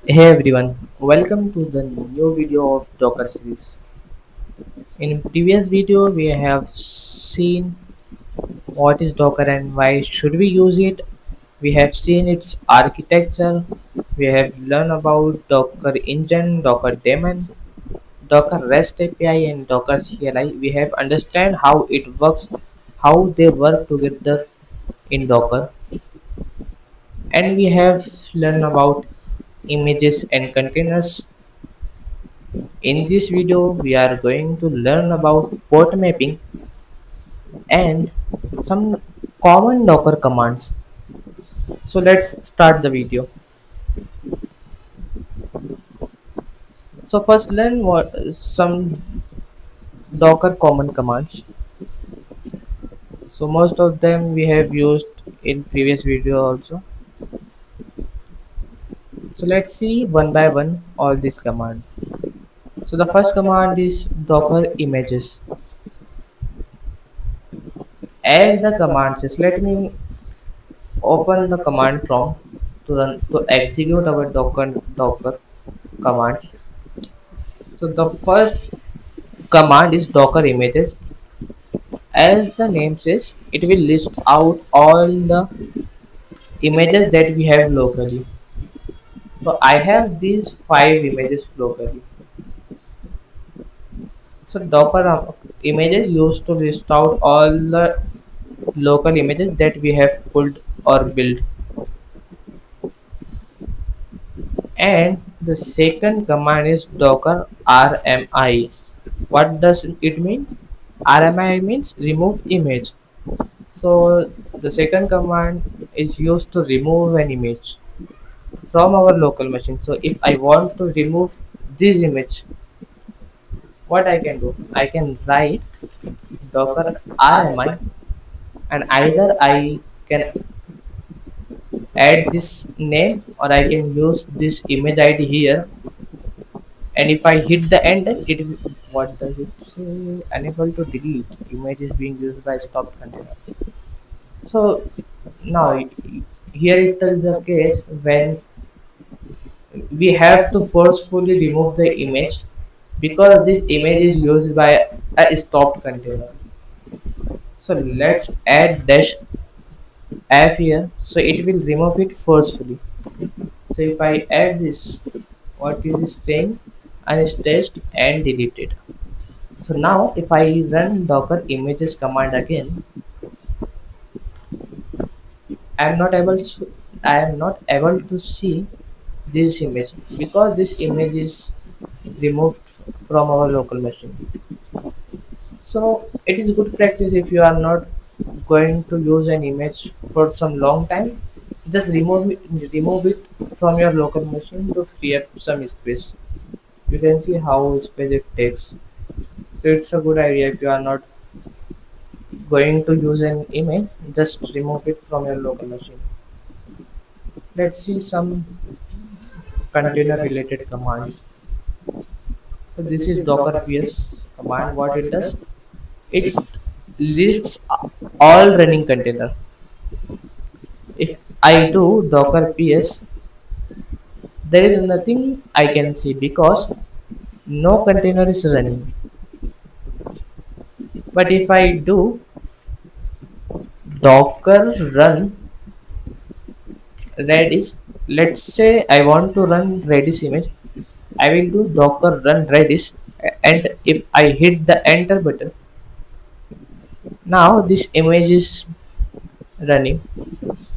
Hey everyone, welcome to the new video of Docker series. In previous video we have seen what is Docker and why should we use it. We have seen its architecture. We have learned about Docker engine, Docker daemon, Docker REST API and Docker CLI. We have understand how it works, how they work together in Docker, and we have learned about images and containers. In this video, we are going to learn about port mapping and some common Docker commands. So let's start the video. So first learn what some Docker common commands. So most of them we have used in previous video also. So let's see one by one all these command. So the first command is Docker images. Add the command says let me open the command prompt to execute our Docker commands. So the first command is Docker images. As the name says, it will list out all the images that we have locally. So I have these five images locally. So Docker images used to list out all the local images that we have pulled or built. And the second command is Docker RMI. What does it mean? RMI means remove image. So the second command is used to remove an image from our local machine. So if I want to remove this image, what I can do? I can write Docker RMI, and either I can add this name or I can use this image ID here, and if I hit the enter, it will, what does it say? Unable to delete image is being used by stopped container. So now here it is a case when we have to forcefully remove the image because this image is used by a stopped container. So let's add dash f here, so it will remove it forcefully. So if I add this, what is this saying? Unstaged and deleted. So now if I run docker images command again, I am not able to, I am not able to see this image because this image is removed from our local machine. So it is good practice if you are not going to use an image for some long time, just remove it from your local machine to free up some space. You can see how space it takes. So it's a good idea if you are not going to use an image, just remove it from your local machine. Let's see some container related commands. So this is docker ps command. What it does, it lists all running container. If I do docker ps, there is nothing I can see because no container is running. But if I do docker run redis, let's say I want to run redis image, I will do docker run redis, and if I hit the enter button, now this image is running,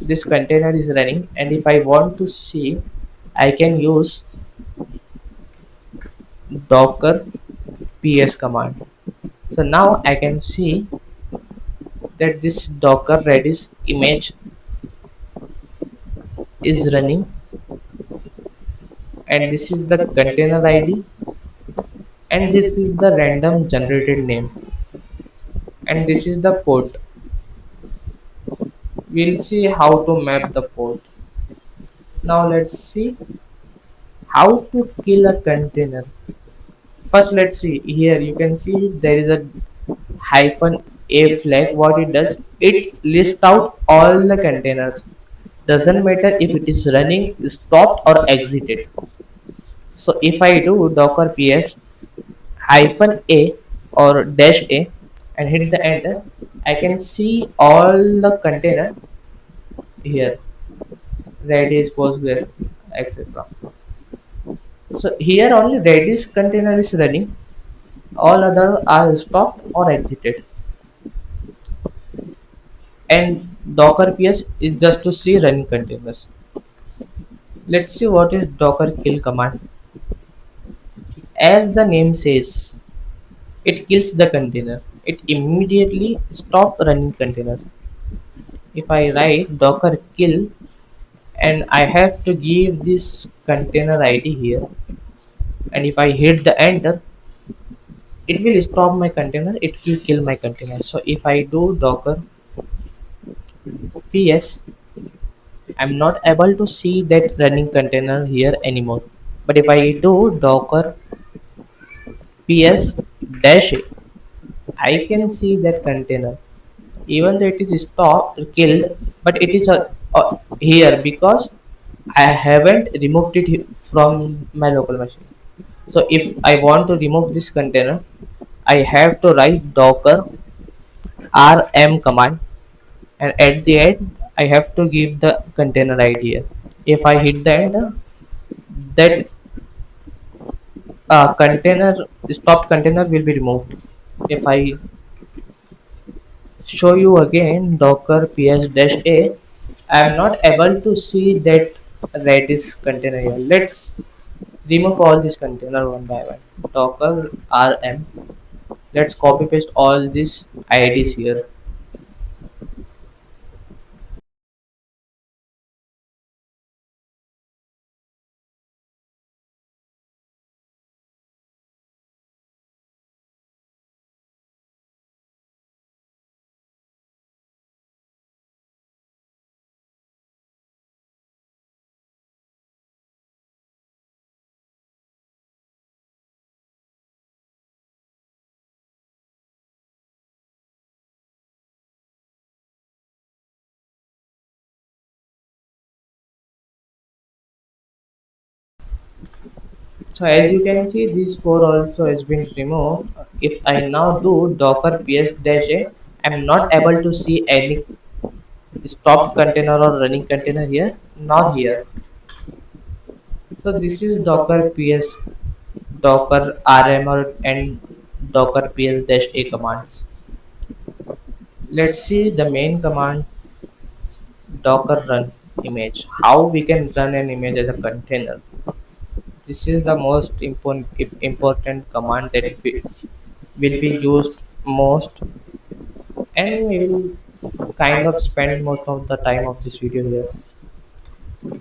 this container is running, and if I want to see, I can use docker ps command. So now I can see that this docker redis image is running, and this is the container id, and this is the random generated name, and this is the port. We'll see how to map the port. Now let's see how to kill a container. First let's see, here you can see there is a hyphen a flag. What it does, it lists out all the containers, doesn't matter if it is running, stopped or exited. So if I do docker ps hyphen a or dash a and hit the enter, I can see all the container here, Redis, Postgres, etc. So here only Redis container is running, all other are stopped or exited. And docker ps is just to see running containers. Let's see what is docker kill command. As the name says, it kills the container. It immediately stops running containers. If I write docker kill and I have to give this container ID here, and if I hit the enter, it will stop my container, it will kill my container. So if I do docker ps, I'm not able to see that running container here anymore. But if I do docker ps dash a, I can see that container. Even though it is stopped, killed, but it is here because I haven't removed it from my local machine. So if I want to remove this container, I have to write docker rm command, and at the end I have to give the container ID here. If I hit the enter, that container stopped container will be removed. If I show you again docker ps dash a, I am not able to see that redis container here. Let's remove all this container one by one. Docker rm, let's copy paste all these ids here. So as you can see, this 4 also has been removed. If I now do docker ps dash a, I'm not able to see any stopped container or running container here, nor here. So this is docker ps, docker rm and docker ps dash a commands. Let's see the main command, docker run image. How we can run an image as a container. This is the most important command that will be used most, and we will kind of spend most of the time of this video here.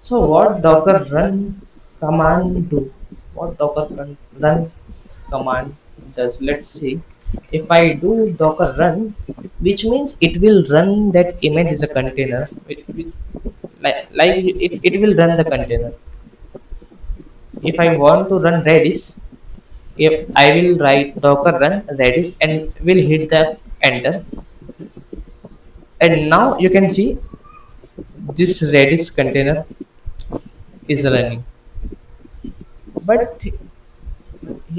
So what docker run command do? What docker run command does? Let's see. If I do docker run, which means it will run that image as a container. It will run the container. If I want to run Redis, if I will write docker run Redis and will hit the enter, and now you can see this Redis container is running. But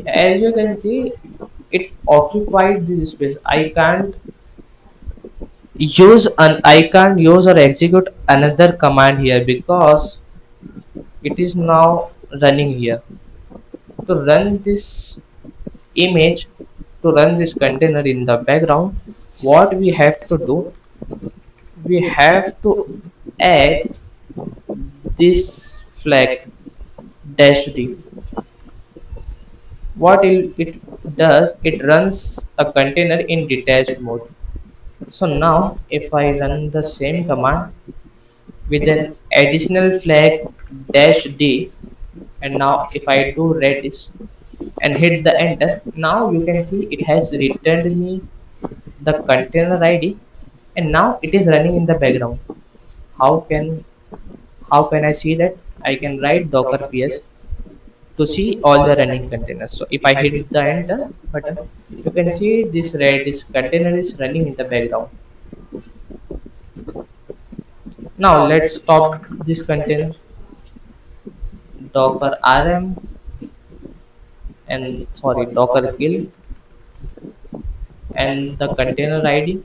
as you can see, it occupied this space. I can't use or execute another command here because it is now running here. To run this image, to run this container in the background, what we have to do, we have to add this flag dash d. What it does, it runs a container in detached mode. So now if I run the same command with an additional flag dash d, and now if I do redis and hit the enter, now you can see it has returned me the container id, and now it is running in the background. How can how can I see that? I can write docker ps to see all the running containers. So if I hit the enter button, you can see this redis container is running in the background. Now let's stop this container. docker rm, and sorry, docker kill, and the container id.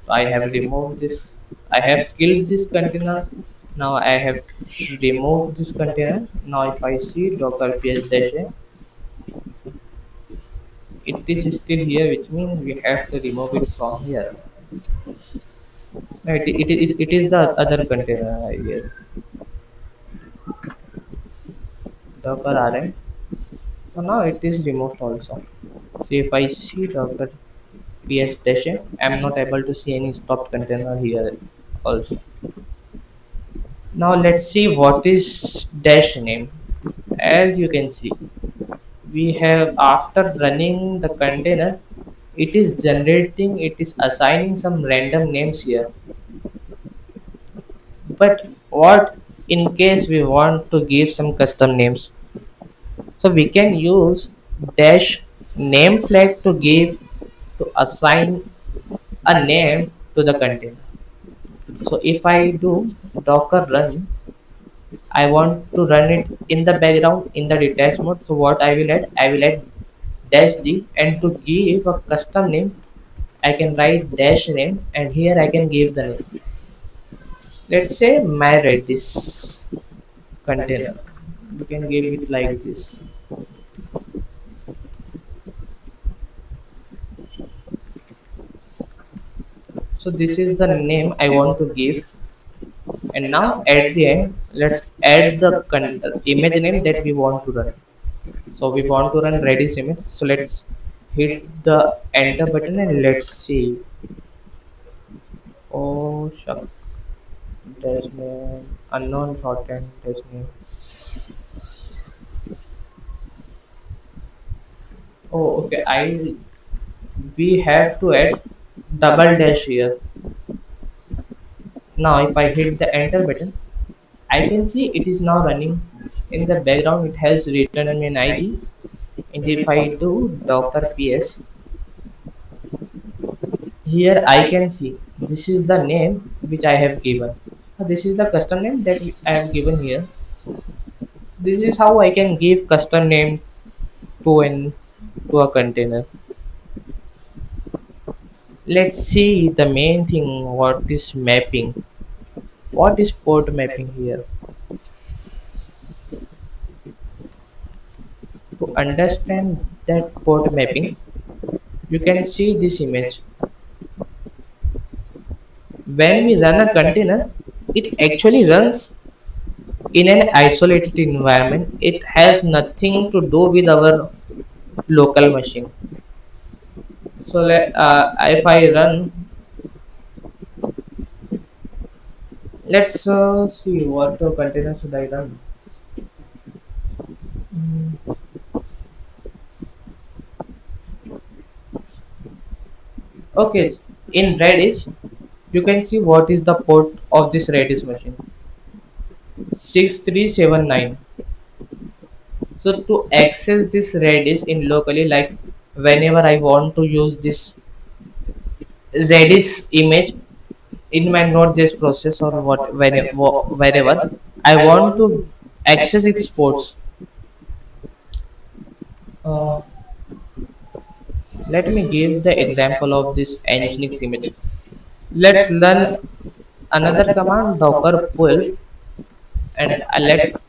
I have removed this. I have killed this container. Now I have removed this container. Now if I see docker ps dash a, it is still here, which means we have to remove it from here. No, it is the other container here. Docker rm. So now it is removed also. So if I see docker ps dash a, I'm not able to see any stopped container here also. Now let's see what is dash name. As you can see, we have, after running the container, it is generating, it is assigning some random names here. But what in case we want to give some custom names? So we can use dash name flag to give, to assign a name to the container. So if I do docker run, I want to run it in the background in the detached mode. So what I will add? I will add dash d, and to give a custom name, I can write dash name, and here I can give the name. Let's say my Redis container. You can give it like this. So this is the name I want to give. And now at the end, let's add the image name that we want to run. So we want to run Redis image. So let's hit the enter button and let's see. Oh shuck, dash name unknown shorthand dash name. Oh okay, I we have to add double dash here. Now if I hit the enter button, I can see it is now running in the background. It has written an ID, and if I do docker ps, here I can see this is the name which I have given. This is the custom name that I have given here. This is how I can give custom name to an to a container. Let's see the main thing. What is mapping? What is port mapping here? To understand that port mapping, you can see this image. When we run a container, it actually runs in an isolated environment. It has nothing to do with our local machine. So if I run, let's see what container should I run. Okay, in Redis, you can see what is the port of this Redis machine, 6379. So to access this Redis in locally, like whenever I want to use this Redis image in my Node.js process, or wherever I want to access its ports. Uh, Let me give the example of this Nginx image. Let's learn another command, docker pull, and I let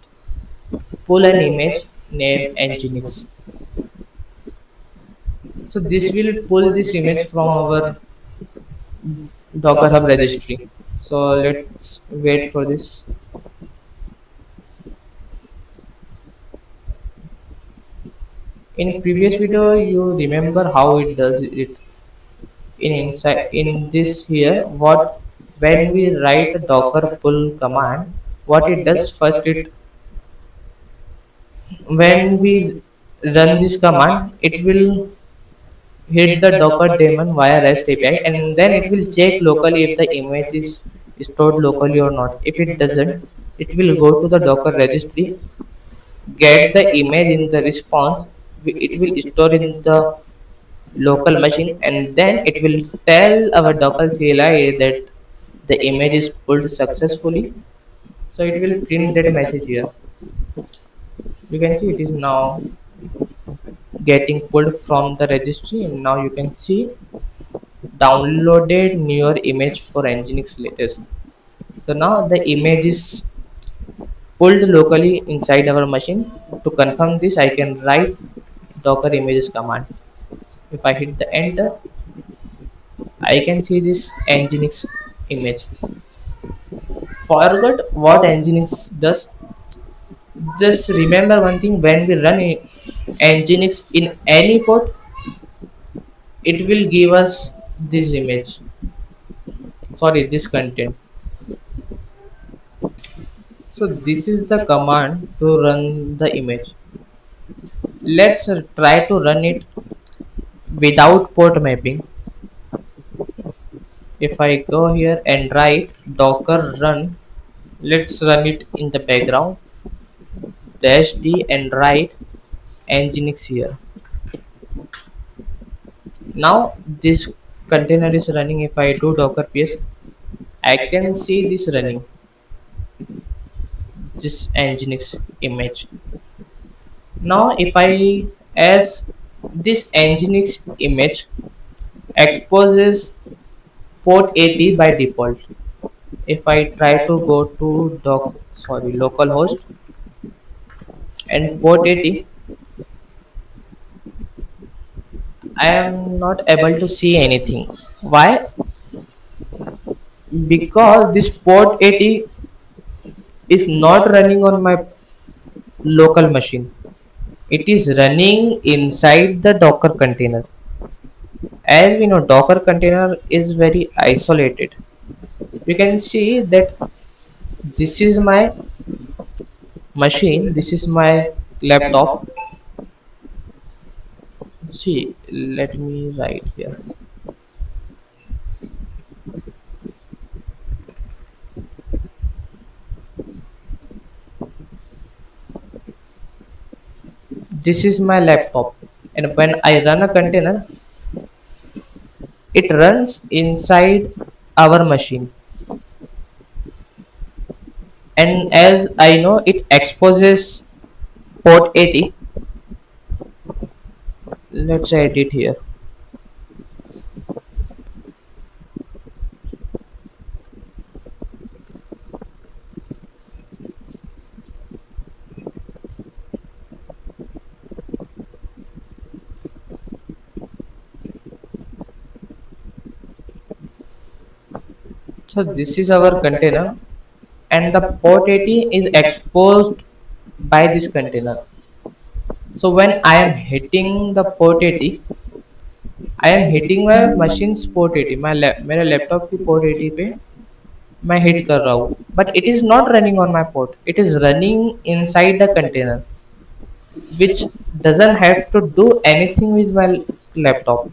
pull an image named Nginx. So this will pull this image from our Docker Hub registry. So let's wait for this. In previous video, you remember how it does it in inside in this here. What when we write a Docker pull command, what it does first, it when we run this command, it will hit the Docker daemon via REST API, and then it will check locally if the image is stored locally or not. If it doesn't, it will go to the Docker registry, get the image in the response. It will store in the local machine, and then it will tell our Docker CLI that the image is pulled successfully. So it will print that message here. You can see it is now getting pulled from the registry, and now you can see downloaded newer image for Nginx latest. So now the image is pulled locally inside our machine. To confirm this, I can write docker images command. If I hit the enter, I can see this Nginx image. Forgot what Nginx does. Just remember one thing: when we run Nginx in any port, it will give us this image. Sorry, this content. So this is the command to run the image. Let's try to run it without port mapping. If I go here and write docker run, let's run it in the background dash d and write nginx here. Now this container is running. If I do docker ps, I can see this running, this nginx image. Now if I, as this nginx image exposes port 80 by default. If I try to go to localhost and port 80, I am not able to see anything. Why? Because this port 80 is not running on my local machine. It is running inside the Docker container. As we know, Docker container is very isolated. You can see that this is my machine, this is my laptop. See, let me write here. This is my laptop, and when I run a container, it runs inside our machine. And as I know, it exposes port 80. Let's edit here. So this is our container, and the port 80 is exposed by this container. So when I am hitting the port 80, I am hitting my machine's port 80. मेरे laptop की port 80 पे मैं hit कर रहा हूँ, but it is not running on my port. It is running inside the container, which doesn't have to do anything with my laptop.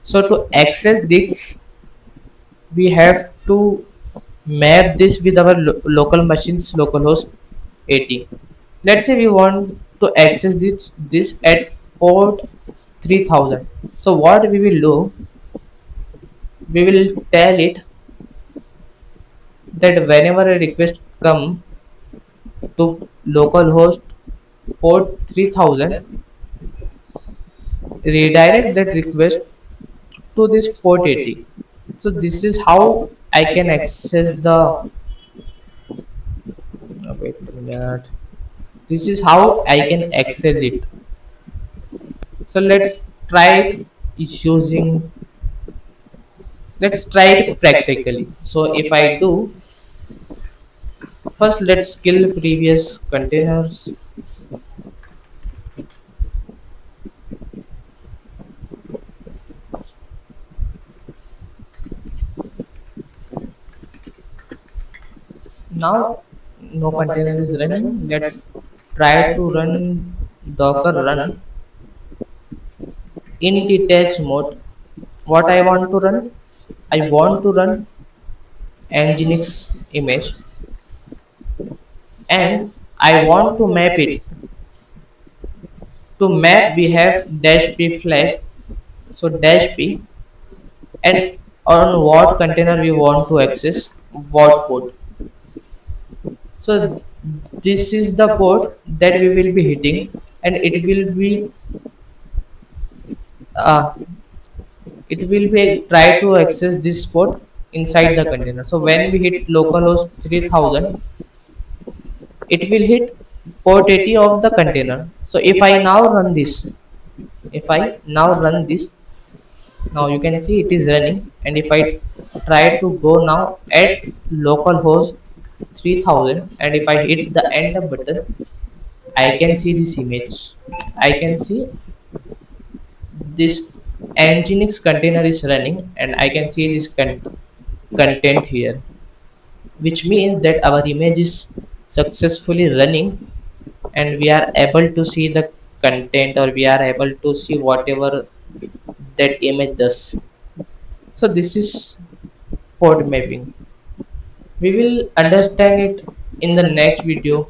So to access this, we have to map this with our local machines localhost 80. Let's say we want to access this at port 3000. So what we will do, we will tell it that whenever a request come to localhost port 3000, redirect that request to this port 80. So this is how I can access the, wait a minute. This is how I can access it. So try it using let's try it practically. So if I do, first let's kill previous containers. Now no container is running. Let's try to run docker run in detach mode. What I want to run? I want to run nginx image, and I want to map it. To map, we have dash p flag. So dash p, and on what container we want to access what port. So this is the port that we will be hitting, and uh, it will be try to access this port inside the container. So when we hit localhost 3000, it will hit port 80 of the container. So if I now run this, if I now run this, now you can see it is running, and if I try to go now at localhost 3000, and if I hit the enter button, I can see this image. I can see this nginx container is running, and I can see this content here, which means that our image is successfully running, and we are able to see the content, or we are able to see whatever that image does. So this is port mapping. We will understand it in the next video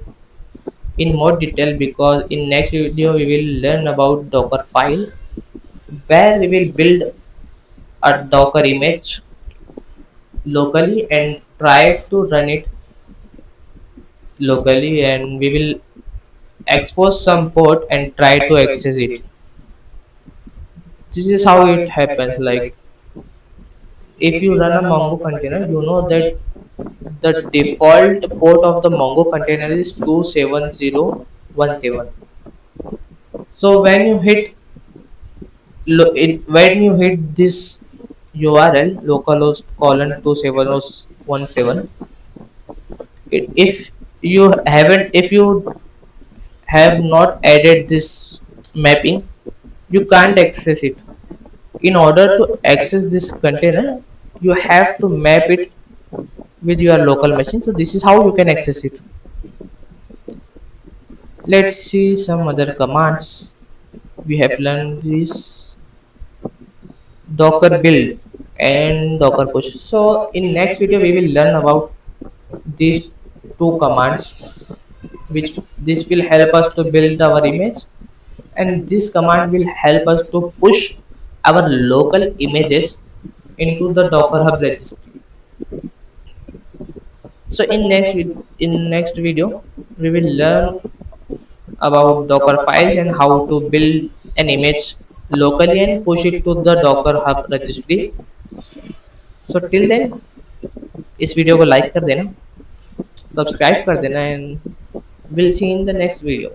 in more detail, because in next video we will learn about docker file, where we will build a docker image locally and try to run it locally, and we will expose some port and try to access it. This is how it happens. Like, if you run a mongo container, you know that the default port of the mongo container is 27017. So when you hit this url localhost colon 27017, if you haven't, if you have not added this mapping, you can't access it. In order to access this container, you have to map it with your local machine. So this is how you can access it. Let's see some other commands. We have learned this docker build and docker push. So in next video we will learn about these two commands, which this will help us to build our image, and this command will help us to push our local images into the docker hub registry. So in next video we will learn about docker files and how to build an image locally and push it to the docker hub registry. So till then इस video को like कर देना, subscribe कर देना, and will see in the next video.